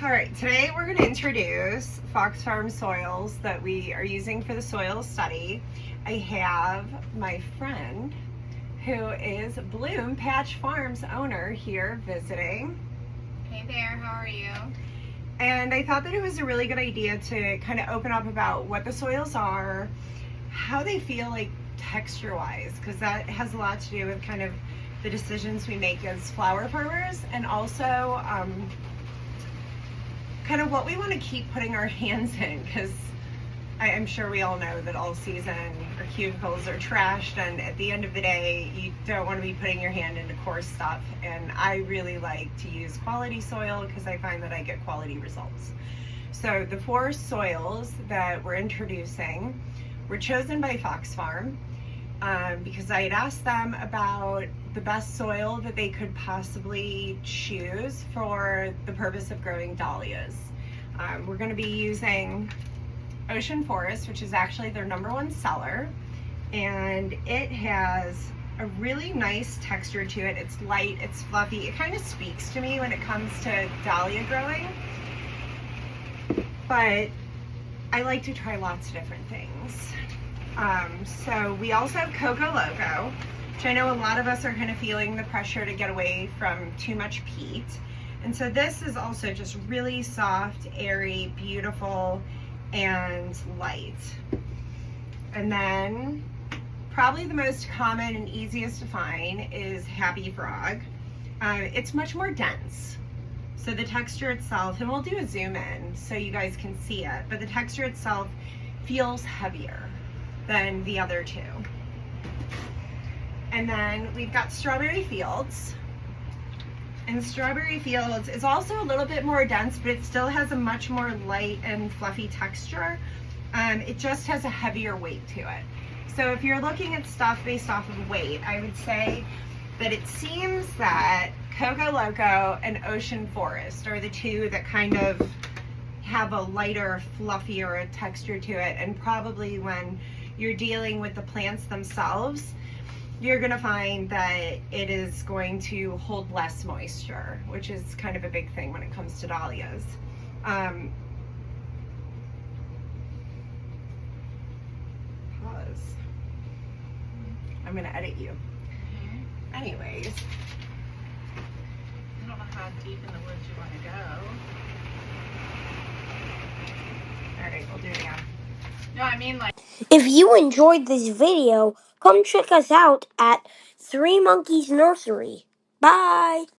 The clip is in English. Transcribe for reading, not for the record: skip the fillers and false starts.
All right, today we're going to introduce Fox Farm soils that we are using for the soil study. I have my friend who is Bloom Patch Farms owner here visiting. Hey there, how are you? And I thought that it was a really good idea to kind of open up about what the soils are, how they feel like texture-wise, because that has a lot to do with kind of the decisions we make as flower farmers, and also kind of what we want to keep putting our hands in, because I'm sure we all know that all season our cubicles are trashed, and at the end of the day you don't want to be putting your hand into coarse stuff, and I really like to use quality soil because I find that I get quality results. So the 4 soils that we're introducing were chosen by Fox Farm because I had asked them about the best soil that they could possibly choose for the purpose of growing dahlias. We're going to be using Ocean Forest, which is actually their #1 seller, and it has a really nice texture to it. It's light, it's fluffy. It kind of speaks to me when it comes to dahlia growing, but I like to try lots of different things. So we also have Coco Loco, which I know a lot of us are kind of feeling the pressure to get away from too much peat. And so this is also just really soft, airy, beautiful, and light. And then probably the most common and easiest to find is Happy Frog. It's much more dense. So the texture itself, and we'll do a zoom in so you guys can see it, but the texture itself feels heavier than the other 2. And then we've got Strawberry Fields. And Strawberry Fields is also a little bit more dense, but it still has a much more light and fluffy texture. It just has a heavier weight to it. So if you're looking at stuff based off of weight, I would say that it seems that Coco Loco and Ocean Forest are the 2 that kind of have a lighter, fluffier texture to it, and probably when you're dealing with the plants themselves, you're going to find that it is going to hold less moisture, which is kind of a big thing when it comes to dahlias. Pause. I'm going to edit you. Anyways. I don't know how deep in the woods you want to go. Alright, we'll do it again. No, I mean like... If you enjoyed this video, come check us out at 3 Monkeys Nursery. Bye!